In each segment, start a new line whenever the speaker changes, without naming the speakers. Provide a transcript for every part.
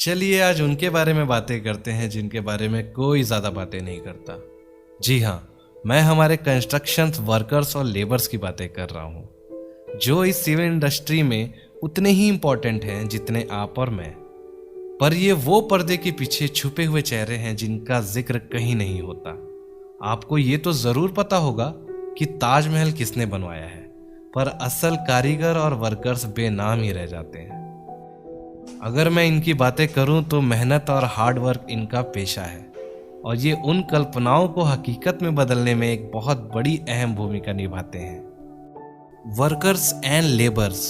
चलिए आज उनके बारे में बातें करते हैं जिनके बारे में कोई ज़्यादा बातें नहीं करता। जी हाँ, मैं हमारे कंस्ट्रक्शन वर्कर्स और लेबर्स की बातें कर रहा हूँ, जो इस सिविल इंडस्ट्री में उतने ही इम्पोर्टेंट हैं जितने आप और मैं। पर ये वो पर्दे के पीछे छुपे हुए चेहरे हैं जिनका जिक्र कहीं नहीं होता। आपको ये तो ज़रूर पता होगा कि ताजमहल किसने बनवाया है, पर असल कारीगर और वर्कर्स बेनाम ही रह जाते हैं। अगर मैं इनकी बातें करूं तो मेहनत और हार्ड वर्क इनका पेशा है और ये उन कल्पनाओं को हकीकत में बदलने में एक बहुत बड़ी अहम भूमिका निभाते हैं। वर्कर्स एंड लेबर्स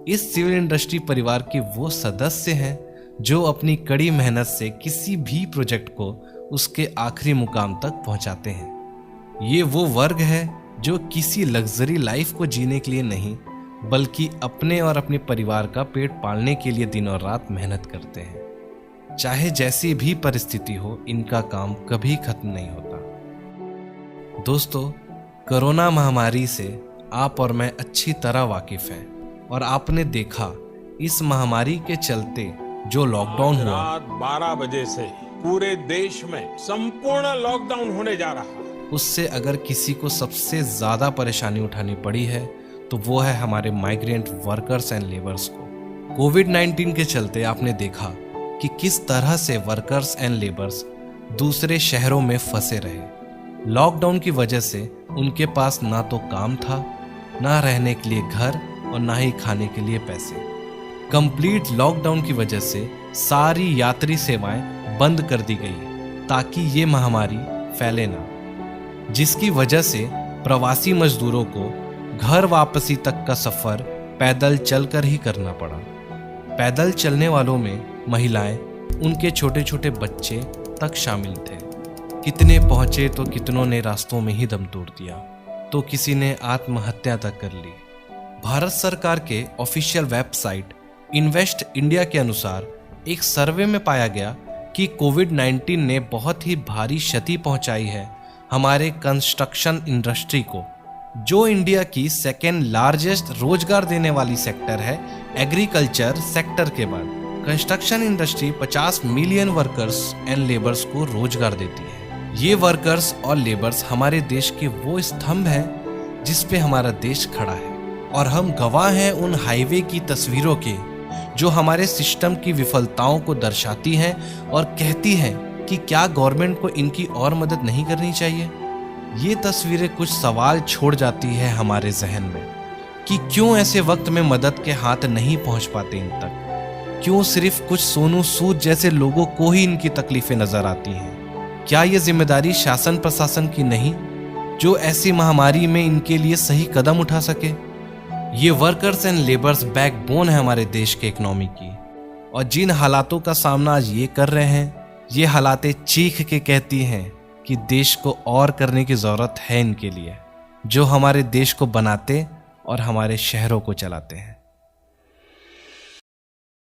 इस सिविल इंडस्ट्री परिवार के वो सदस्य हैं जो अपनी कड़ी मेहनत से किसी भी प्रोजेक्ट को उसके आखिरी मुकाम तक पहुंचाते हैं। ये वो वर्ग है जो किसी लग्जरी लाइफ को जीने के लिए नहीं, बल्कि अपने और अपने परिवार का पेट पालने के लिए दिन और रात मेहनत करते हैं। चाहे जैसी भी परिस्थिति हो, इनका काम कभी खत्म नहीं होता। दोस्तों, कोरोना महामारी से आप और मैं अच्छी तरह वाकिफ हैं और आपने देखा इस महामारी के चलते जो लॉकडाउन हुआ,
रात 12 बजे से पूरे देश में संपूर्ण लॉकडाउन होने जा रहा है।
उससे अगर किसी को सबसे ज्यादा परेशानी उठानी पड़ी है तो वो है हमारे माइग्रेंट वर्कर्स एंड लेबर्स को। कोविड-19 के चलते आपने देखा कि किस तरह से वर्कर्स एंड लेबर्स दूसरे शहरों में फंसे रहे। लॉकडाउन की वजह से उनके पास ना तो काम था, ना रहने के लिए घर और ना ही खाने के लिए पैसे। कंप्लीट लॉकडाउन की वजह से सारी यात्री सेवाएं बंद कर दी गई ताकि ये महामारी फैले ना, जिसकी वजह से प्रवासी मजदूरों को घर वापसी तक का सफर पैदल चलकर ही करना पड़ा। पैदल चलने वालों में महिलाएं, उनके छोटे छोटे बच्चे तक शामिल थे। कितने पहुंचे तो कितनों ने रास्तों में ही दम तोड़ दिया, तो किसी ने आत्महत्या तक कर ली। भारत सरकार के ऑफिशियल वेबसाइट इन्वेस्ट इंडिया के अनुसार एक सर्वे में पाया गया कि कोविड-19 ने बहुत ही भारी क्षति पहुंचाई है हमारे कंस्ट्रक्शन इंडस्ट्री को, जो इंडिया की सेकेंड लार्जेस्ट रोजगार देने वाली सेक्टर है एग्रीकल्चर सेक्टर के बाद। Construction industry 50 million workers and labours को रोजगार देती है। ये वर्कर्स और लेबर्स हमारे देश के वो स्तंभ हैं जिस पे हमारा देश खड़ा है, और हम गवाह हैं उन हाईवे की तस्वीरों के जो हमारे सिस्टम की विफलताओं को दर्शाती हैं और कहती हैं कि क्या गवर्नमेंट को इनकी और मदद नहीं करनी चाहिए। ये तस्वीरें कुछ सवाल छोड़ जाती है हमारे जहन में कि क्यों ऐसे वक्त में मदद के हाथ नहीं पहुंच पाते इन तक। क्यों सिर्फ कुछ सोनू सूद जैसे लोगों को ही इनकी तकलीफें नजर आती हैं। क्या ये जिम्मेदारी शासन प्रशासन की नहीं जो ऐसी महामारी में इनके लिए सही कदम उठा सके। ये वर्कर्स एंड लेबर्स बैकबोन है हमारे देश के इकोनॉमी की, और जिन हालातों का सामना आज ये कर रहे हैं, ये हालातें चीख के कहती हैं कि देश को और करने की जरूरत है इनके लिए, जो हमारे देश को बनाते और हमारे शहरों को चलाते हैं।